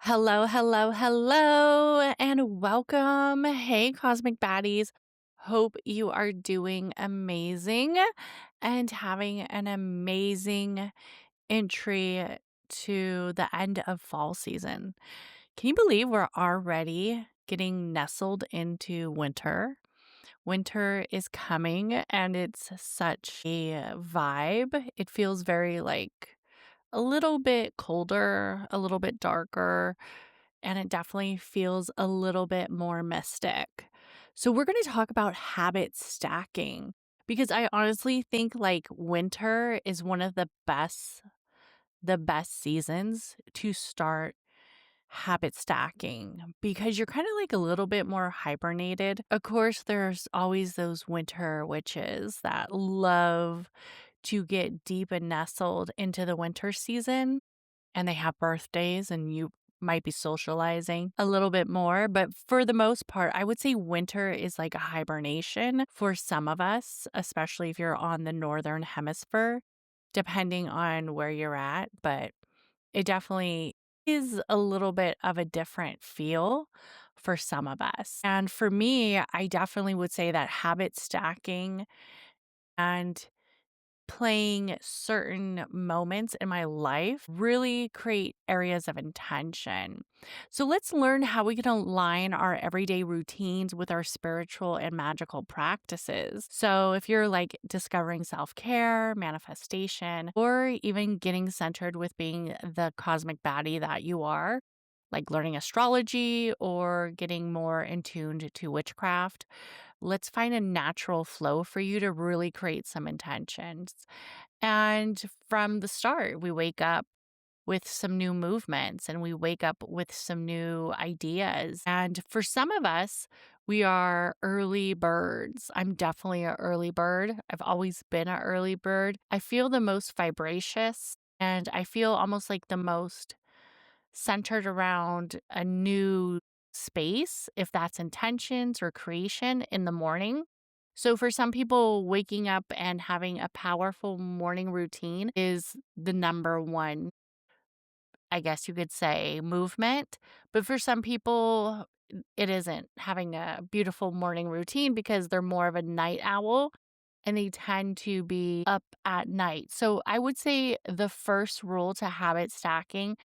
Hello, hello, hello, and welcome. Hey, Cosmic Baddies. Hope you are doing amazing and having an amazing entry to the end of fall season. Can you believe we're already getting nestled into winter? Winter is coming and it's such a vibe. It feels very like a little bit colder, a little bit darker, and it definitely feels a little bit more mystic. So, we're going to talk about habit stacking because I honestly think like winter is one of the best seasons to start habit stacking because you're kind of like a little bit more hibernated. Of course, there's always those winter witches that love to get deep and nestled into the winter season and they have birthdays and you might be socializing a little bit more. But for the most part, I would say winter is like a hibernation for some of us, especially if you're on the northern hemisphere, depending on where you're at. But it definitely is a little bit of a different feel for some of us. And for me, I definitely would say that habit stacking and playing certain moments in my life really create areas of intention. So let's learn how we can align our everyday routines with our spiritual and magical practices. So if you're like discovering self-care, manifestation, or even getting centered with being the cosmic baddie that you are, like learning astrology or getting more in tuned to witchcraft, let's find a natural flow for you to really create some intentions. And from the start, we wake up with some new movements and we wake up with some new ideas. And for some of us, we are early birds. I'm definitely an early bird. I've always been an early bird. I feel the most vibracious and I feel almost like the most centered around a new space, if that's intentions or creation in the morning. So, for some people, waking up and having a powerful morning routine is the number one, I guess you could say, movement. But for some people, it isn't having a beautiful morning routine because they're more of a night owl and they tend to be up at night. So I would say the first rule to habit stacking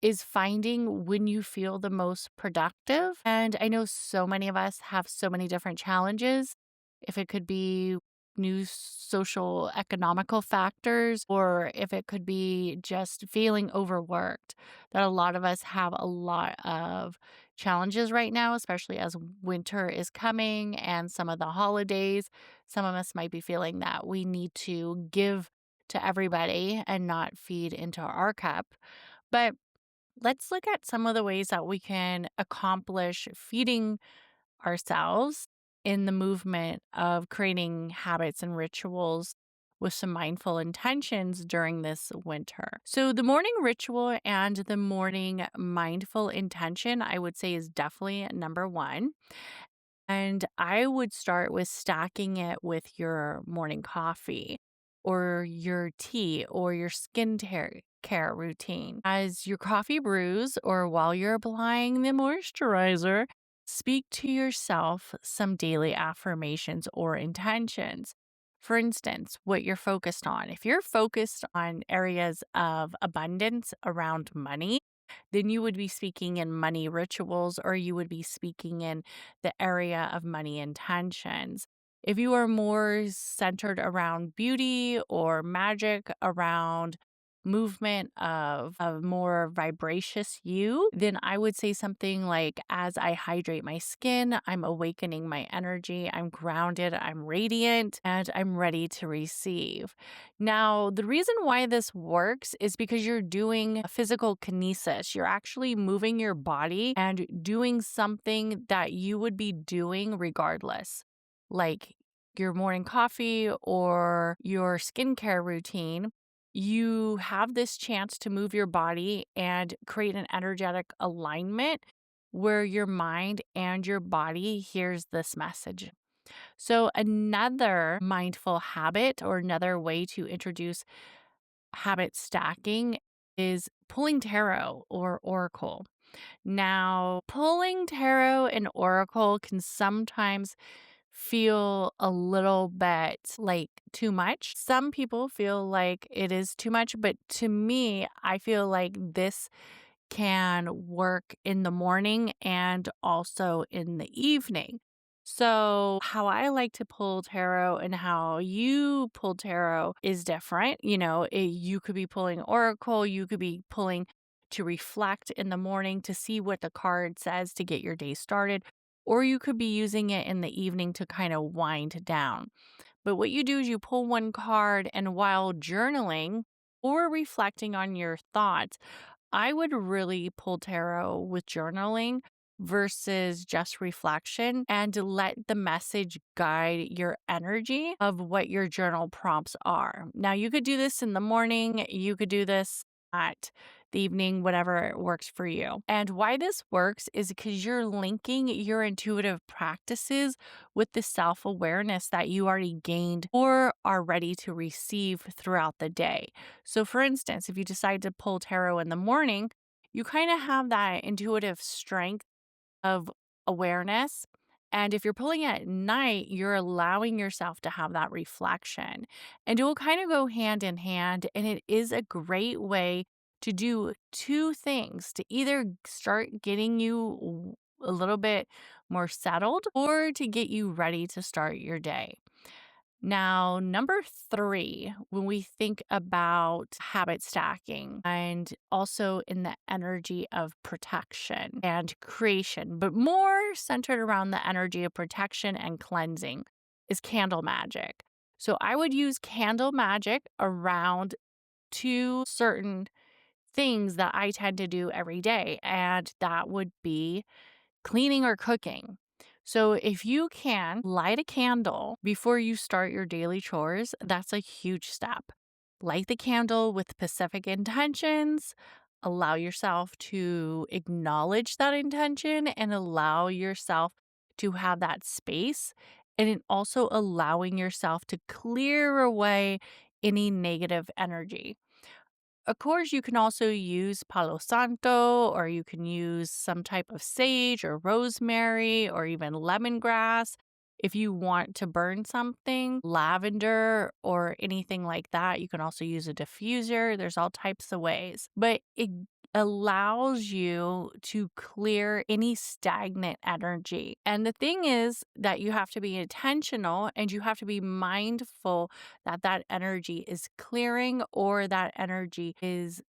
is finding when you feel the most productive. And I know so many of us have so many different challenges. If it could be new social economical factors, or if it could be just feeling overworked, that a lot of us have a lot of challenges right now, especially as winter is coming and some of the holidays. Some of us might be feeling that we need to give to everybody and not feed into our cup. But let's look at some of the ways that we can accomplish feeding ourselves in the movement of creating habits and rituals with some mindful intentions during this winter. So, the morning ritual and the morning mindful intention, I would say, is definitely number one. And I would start with stacking it with your morning coffee or your tea or your care routine. As your coffee brews or while you're applying the moisturizer, speak to yourself some daily affirmations or intentions. For instance, what you're focused on. If you're focused on areas of abundance around money, then you would be speaking in money rituals or you would be speaking in the area of money intentions. If you are more centered around beauty or magic, around movement of a more vibracious you, then I would say something like, as I hydrate my skin, I'm awakening my energy, I'm grounded, I'm radiant, and I'm ready to receive. Now, the reason why this works is because you're doing a physical kinesis. You're actually moving your body and doing something that you would be doing regardless, like your morning coffee or your skincare routine. You have this chance to move your body and create an energetic alignment where your mind and your body hears this message. So, another mindful habit or another way to introduce habit stacking is pulling tarot or oracle. Now, pulling tarot and oracle can sometimes feel a little bit like too much. Some people feel like it is too much, but to me, I feel like this can work in the morning and also in the evening. So, how I like to pull tarot and how you pull tarot is different. You could be pulling oracle, you could be pulling to reflect in the morning to see what the card says to get your day started, or you could be using it in the evening to kind of wind down. But what you do is you pull one card, and while journaling or reflecting on your thoughts, I would really pull tarot with journaling versus just reflection and to let the message guide your energy of what your journal prompts are. Now, you could do this in the morning, you could do this at the evening, whatever works for you. And why this works is because you're linking your intuitive practices with the self awareness that you already gained or are ready to receive throughout the day. So, for instance, if you decide to pull tarot in the morning, you kind of have that intuitive strength of awareness. And if you're pulling at night, you're allowing yourself to have that reflection. And it will kind of go hand in hand. And it is a great way to do two things to either start getting you a little bit more settled or to get you ready to start your day. Now, number three, when we think about habit stacking and also in the energy of protection and creation, but more centered around the energy of protection and cleansing, is candle magic. So I would use candle magic around two certain things that I tend to do every day, and that would be cleaning or cooking. So if you can light a candle before you start your daily chores, that's a huge step. Light the candle with specific intentions. Allow yourself to acknowledge that intention and allow yourself to have that space. And then also allowing yourself to clear away any negative energy. Of course, you can also use Palo Santo, or you can use some type of sage or rosemary or even lemongrass. If you want to burn something, lavender or anything like that, you can also use a diffuser. There's all types of ways, but it allows you to clear any stagnant energy. And the thing is that you have to be intentional and you have to be mindful that that energy is clearing or that energy is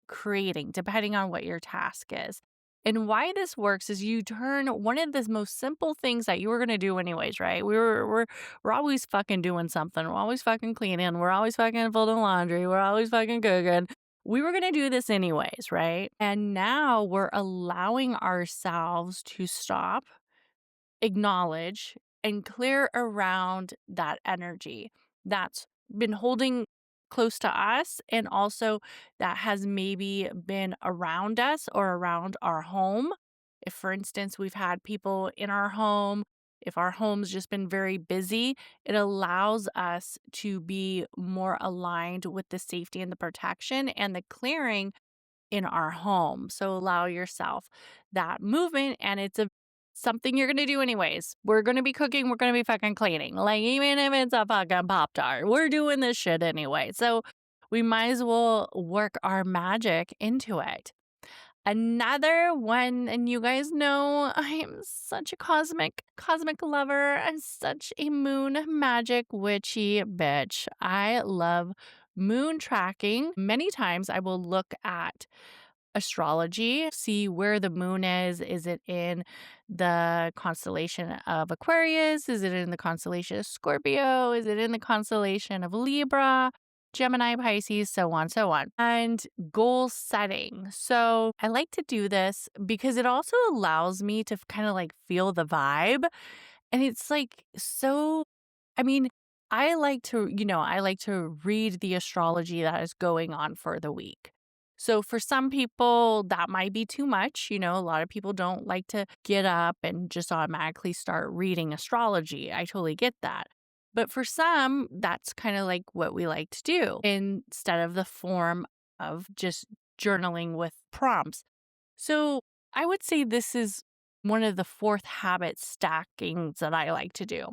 creating, depending on what your task is. And why this works is you turn one of the most simple things that you were gonna do anyways, right? We're always fucking doing something. We're always fucking cleaning. We're always fucking folding laundry. We're always fucking cooking. We were gonna do this anyways, right? And now we're allowing ourselves to stop, acknowledge, and clear around that energy that's been holding close to us and also that has maybe been around us or around our home. If, for instance, we've had people in our home, if our home's just been very busy, it allows us to be more aligned with the safety and the protection and the clearing in our home. So allow yourself that movement and it's a something you're gonna do anyways. We're gonna be cooking, we're gonna be fucking cleaning. Like even if it's a fucking Pop-Tart, we're doing this shit anyway. So we might as well work our magic into it. Another one, and you guys know I'm such a cosmic lover. I'm such a moon magic witchy bitch. I love moon tracking. Many times I will look at astrology, see where the moon is. Is it in the constellation of Aquarius? Is it in the constellation of Scorpio? Is it in the constellation of Libra? Gemini, Pisces, so on, so on. And goal setting. So I like to do this because it also allows me to kind of like feel the vibe. And it's like so, I mean, I like to read the astrology that is going on for the week. So for some people, that might be too much. A lot of people don't like to get up and just automatically start reading astrology. I totally get that. But for some, that's kind of like what we like to do instead of the form of just journaling with prompts. So I would say this is one of the fourth habit stackings that I like to do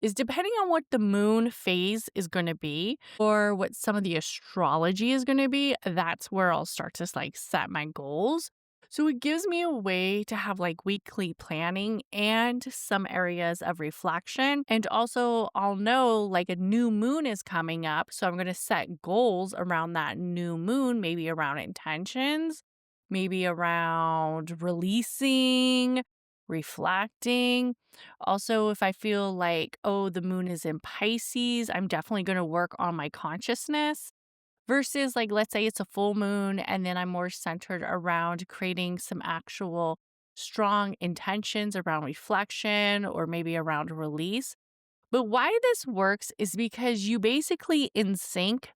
is depending on what the moon phase is going to be or what some of the astrology is going to be, that's where I'll start to like set my goals. So it gives me a way to have like weekly planning and some areas of reflection. And also, I'll know like a new moon is coming up. So I'm going to set goals around that new moon, maybe around intentions, maybe around releasing, reflecting. Also, if I feel like, oh, the moon is in Pisces, I'm definitely going to work on my consciousness versus, like, let's say it's a full moon and then I'm more centered around creating some actual strong intentions around reflection or maybe around release. But why this works is because you basically in sync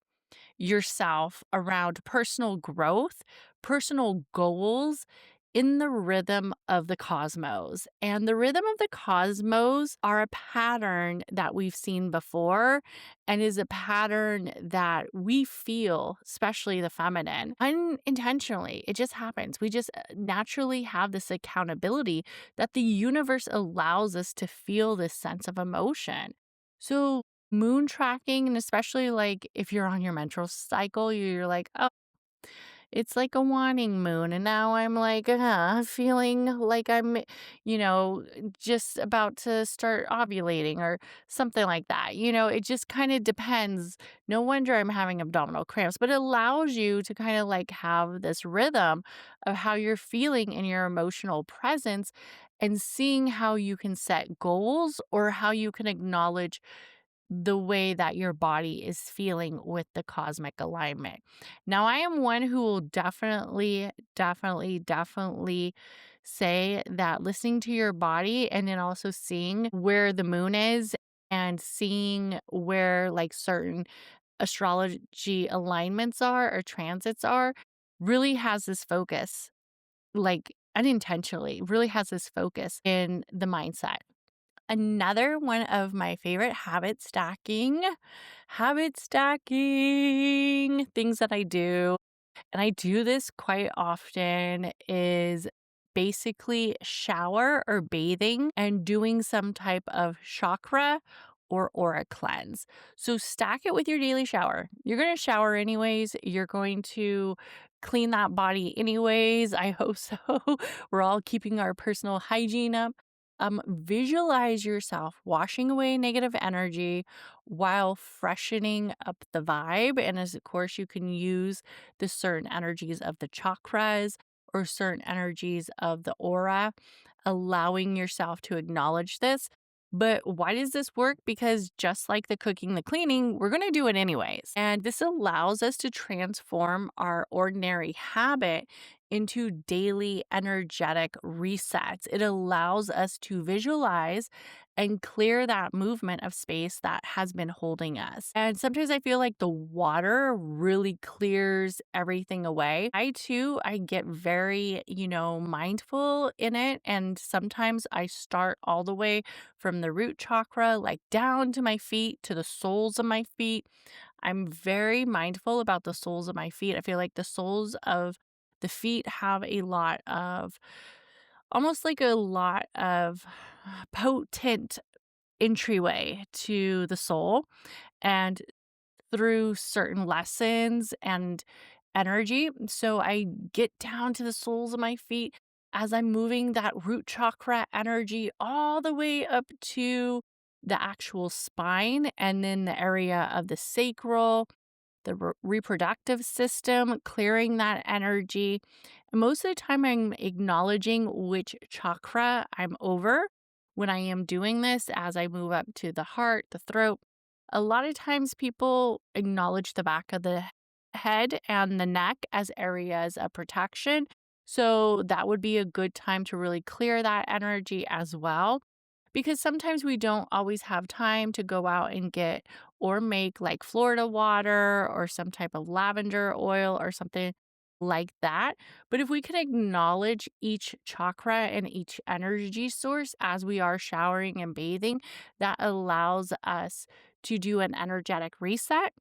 yourself around personal growth, personal goals in the rhythm of the cosmos. And the rhythm of the cosmos are a pattern that we've seen before and is a pattern that we feel, especially the feminine, unintentionally. It just happens. We just naturally have this accountability that the universe allows us to feel this sense of emotion. So, moon tracking, and especially like if you're on your menstrual cycle, you're like, oh, it's like a waning moon. And now I'm like, feeling like I'm, just about to start ovulating or something like that. It just kind of depends. No wonder I'm having abdominal cramps, but it allows you to kind of like have this rhythm of how you're feeling in your emotional presence and seeing how you can set goals or how you can acknowledge the way that your body is feeling with the cosmic alignment. Now, I am one who will definitely say that listening to your body and then also seeing where the moon is and seeing where like certain astrology alignments are or transits are really has this focus, like unintentionally, really has this focus in the mindset. Another one of my favorite habit stacking things that I do, and I do this quite often, is basically shower or bathing and doing some type of chakra or aura cleanse. So stack it with your daily shower. You're going to shower anyways. You're going to clean that body anyways. I hope so. We're all keeping our personal hygiene up. Visualize yourself washing away negative energy while freshening up the vibe. And as of course, you can use the certain energies of the chakras or certain energies of the aura, allowing yourself to acknowledge this. But why does this work? Because just like the cooking, the cleaning, we're going to do it anyways. And this allows us to transform our ordinary habit into daily energetic resets. It allows us to visualize and clear that movement of space that has been holding us. And sometimes I feel like the water really clears everything away. I get very, mindful in it. And sometimes I start all the way from the root chakra, like down to my feet, to the soles of my feet. I'm very mindful about the soles of my feet. I feel like the soles of the feet have a lot of almost like a lot of potent entryway to the soul. And through certain lessons and energy. So I get down to the soles of my feet as I'm moving that root chakra energy all the way up to the actual spine and then the area of the sacral, the reproductive system, clearing that energy. And most of the time, I'm acknowledging which chakra I'm over when I am doing this as I move up to the heart, the throat. A lot of times, people acknowledge the back of the head and the neck as areas of protection. So, that would be a good time to really clear that energy as well because sometimes we don't always have time to go out and get or make like Florida water or some type of lavender oil or something like that. But if we can acknowledge each chakra and each energy source as we are showering and bathing, that allows us to do an energetic reset.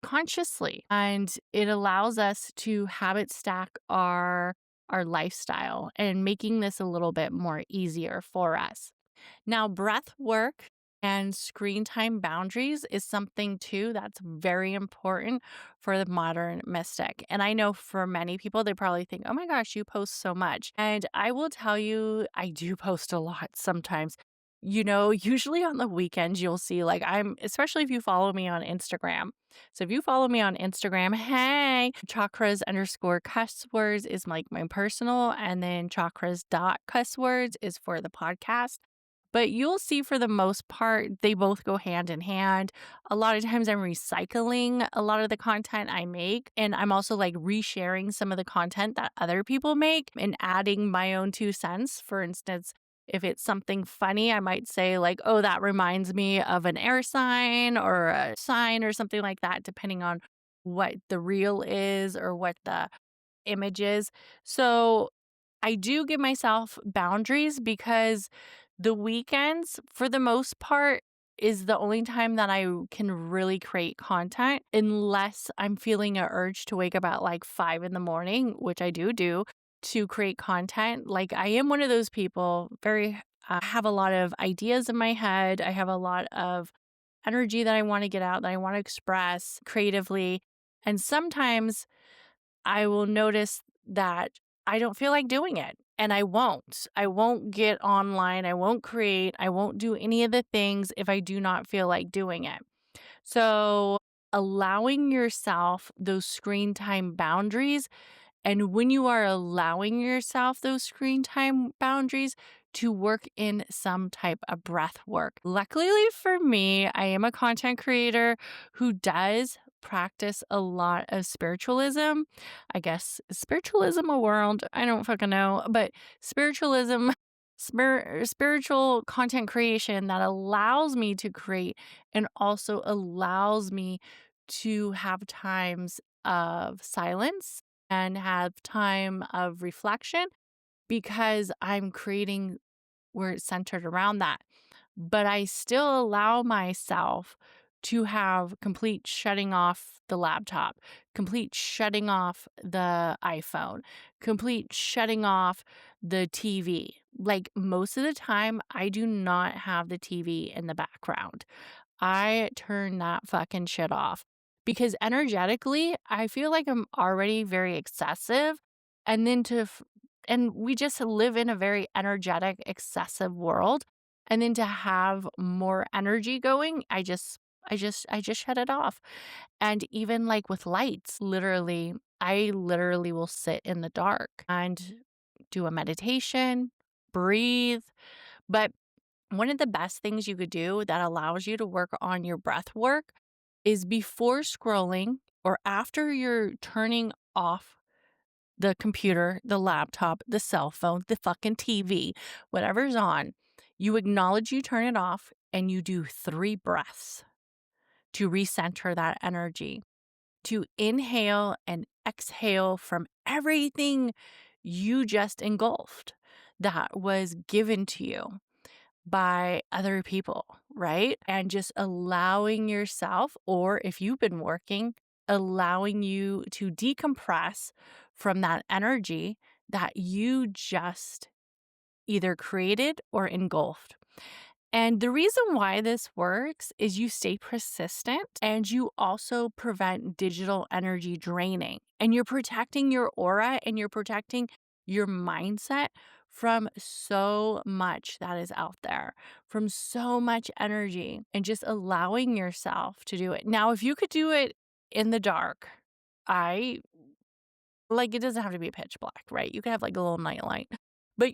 consciously. And it allows us to habit stack our lifestyle and making this a little bit more easier for us. Now, breath work and screen time boundaries is something too that's very important for the modern mystic. And I know for many people, they probably think, oh my gosh, you post so much. And I will tell you, I do post a lot sometimes. Usually on the weekends, you'll see especially if you follow me on Instagram. So if you follow me on Instagram, hey, chakras_cusswords is like my personal, and then chakras.cusswords is for the podcast. But you'll see for the most part, they both go hand in hand. A lot of times I'm recycling a lot of the content I make, and I'm also like resharing some of the content that other people make and adding my own 2 cents. For instance, if it's something funny, I might say like, oh, that reminds me of an air sign or a sign or something like that, depending on what the reel is or what the image is. So I do give myself boundaries because the weekends, for the most part, is the only time that I can really create content unless I'm feeling an urge to wake up at like 5 in the morning, which I do to create content. Like I am one of those people, very, have a lot of ideas in my head. I have a lot of energy that I want to get out, that I want to express creatively. And sometimes I will notice that I don't feel like doing it. And I won't. I won't get online. I won't create. I won't do any of the things if I do not feel like doing it. So, allowing yourself those screen time boundaries, and when you are allowing yourself those screen time boundaries, to work in some type of breath work. Luckily for me, I am a content creator who does practice a lot of spiritualism. I guess is spiritualism a world? I don't fucking know, but spiritualism, spiritual content creation that allows me to create and also allows me to have times of silence and have time of reflection because I'm creating where it's centered around that. But I still allow myself to have complete shutting off the laptop, complete shutting off the iPhone, complete shutting off the TV. Like most of the time, I do not have the TV in the background. I turn that fucking shit off because energetically, I feel like I'm already very excessive. And then and we just live in a very energetic, excessive world. And then to have more energy going, I just shut it off. And even like with lights, I literally will sit in the dark and do a meditation, breathe. But one of the best things you could do that allows you to work on your breath work is before scrolling or after you're turning off the computer, the laptop, the cell phone, the fucking TV, whatever's on, you acknowledge you turn it off and you do 3 breaths to recenter that energy, to inhale and exhale from everything you just engulfed that was given to you by other people, right? And just allowing yourself, or if you've been working, allowing you to decompress from that energy that you just either created or engulfed. And the reason why this works is you stay persistent and you also prevent digital energy draining. And you're protecting your aura and you're protecting your mindset from so much that is out there, from so much energy, and just allowing yourself to do it. Now, if you could do it in the dark, I it doesn't have to be pitch black, right? You could have like a little night light, but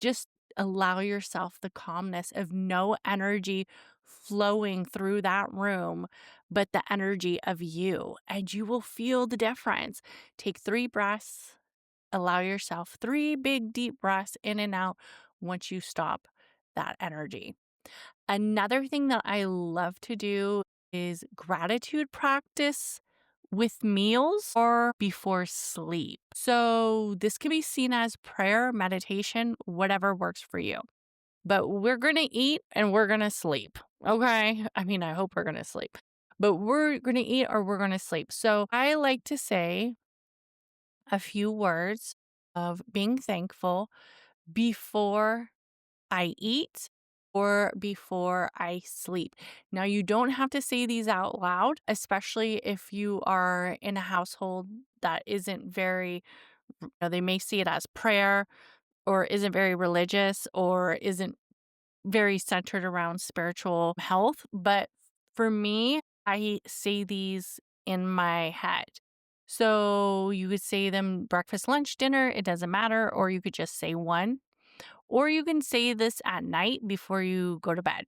just allow yourself the calmness of no energy flowing through that room, but the energy of you, and you will feel the difference. Take 3 breaths, allow yourself 3 big deep breaths in and out once you stop that energy. Another thing that I love to do is gratitude practice with meals or before sleep. So this can be seen as prayer, meditation, whatever works for you. But we're going to eat and we're going to sleep. Okay. I mean, I hope we're going to sleep. but we're going to eat or we're going to sleep. So I like to say a few words of being thankful before I eat or before I sleep. Now, you don't have to say these out loud, especially if you are in a household that isn't very, they may see it as prayer or isn't very religious or isn't very centered around spiritual health. But for me, I say these in my head. So you could say them breakfast, lunch, dinner, it doesn't matter, or you could just say one, or you can say this at night before you go to bed.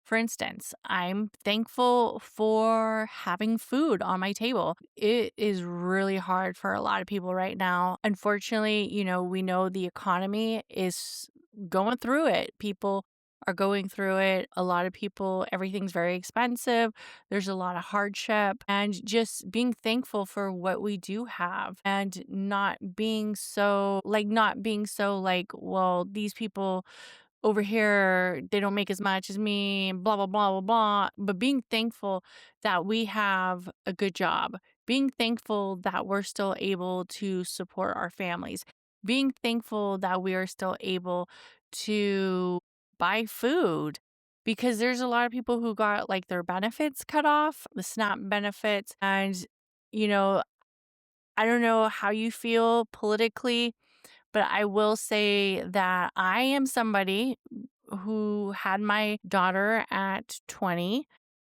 For instance, I'm thankful for having food on my table. It is really hard for a lot of people right now. Unfortunately, we know the economy is going through it. People are going through it. A lot of people, everything's very expensive. There's a lot of hardship, and just being thankful for what we do have and not being so like, well, these people over here, they don't make as much as me, blah, blah, blah, blah, blah. But being thankful that we have a good job, being thankful that we're still able to support our families, being thankful that we are still able to buy food. Because there's a lot of people who got like their benefits cut off, the SNAP benefits. And, you know, I don't know how you feel politically, but I will say that I am somebody who had my daughter at 20.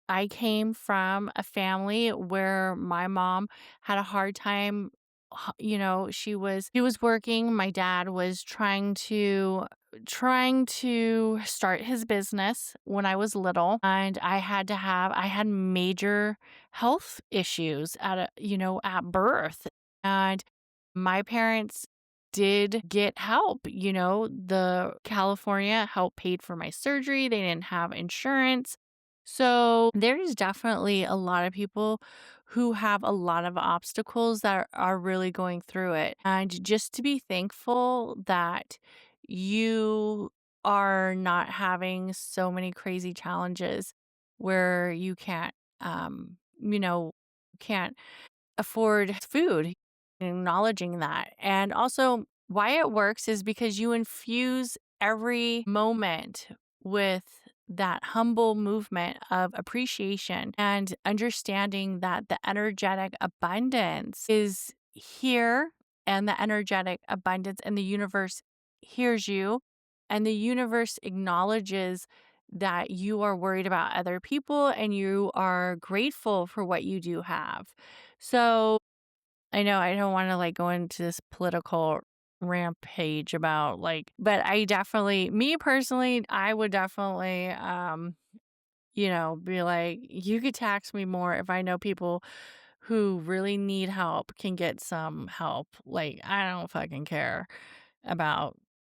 I came from a family where my mom had a hard time. She was working. My dad was trying to start his business when I was little, and I had major health issues at birth. And my parents did get help. The California help paid for my surgery. They didn't have insurance. So there's definitely a lot of people who have a lot of obstacles that are really going through it. And just to be thankful that you are not having so many crazy challenges where you can't afford food, acknowledging that. And also, why it works is because you infuse every moment with that humble movement of appreciation and understanding that the energetic abundance is here, and the energetic abundance and the universe hears you, and the universe acknowledges that you are worried about other people and you are grateful for what you do have. So I know I don't want to like go into this political rampage about but me personally, I would definitely, be like, you could tax me more if I know people who really need help can get some help. Like, about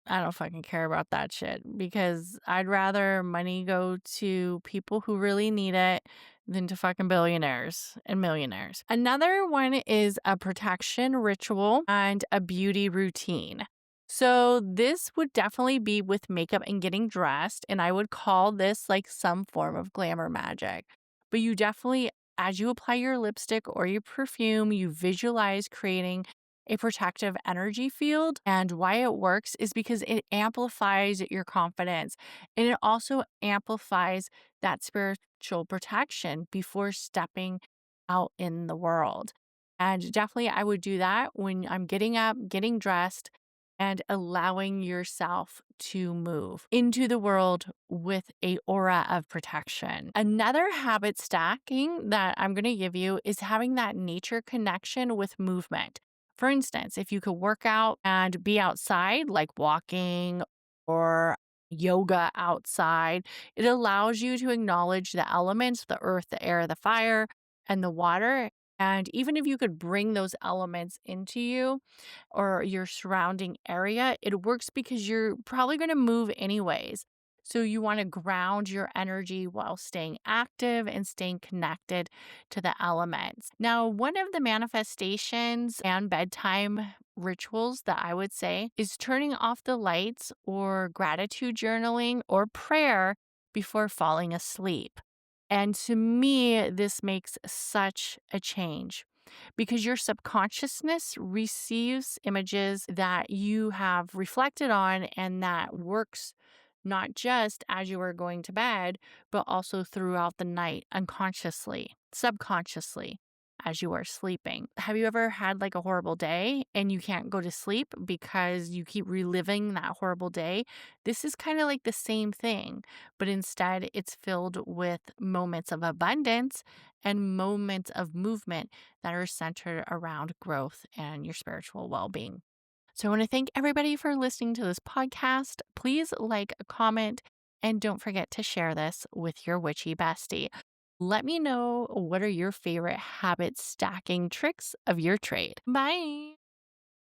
I don't fucking care about that shit, because I'd rather money go to people who really need it than to fucking billionaires and millionaires. Another one is a protection ritual and a beauty routine. So this would definitely be with makeup and getting dressed, and I would call this like some form of glamour magic. But you definitely, as you apply your lipstick or your perfume, you visualize creating a protective energy field. And why it works is because it amplifies your confidence, and it also amplifies that spiritual protection before stepping out in the world. And definitely, I would do that when I'm getting up, getting dressed, and allowing yourself to move into the world with a aura of protection. Another habit stacking that I'm going to give you is having that nature connection with movement. For instance, if you could work out and be outside, like walking or yoga outside, it allows you to acknowledge the elements, the earth, the air, the fire, and the water. And even if you could bring those elements into you or your surrounding area, it works because you're probably going to move anyways. So you want to ground your energy while staying active and staying connected to the elements. Now, one of the manifestations and bedtime rituals that I would say is turning off the lights or gratitude journaling or prayer before falling asleep. And to me, this makes such a change because your subconsciousness receives images that you have reflected on and that works not just as you are going to bed, but also throughout the night unconsciously, subconsciously. As you are sleeping. Have you ever had like a horrible day and you can't go to sleep because you keep reliving that horrible day? This is kind of like the same thing, but instead it's filled with moments of abundance and moments of movement that are centered around growth and your spiritual well being. So I want to thank everybody for listening to this podcast. Please like, comment, and don't forget to share this with your witchy bestie. Let me know what are your favorite habit stacking tricks of your trade. Bye.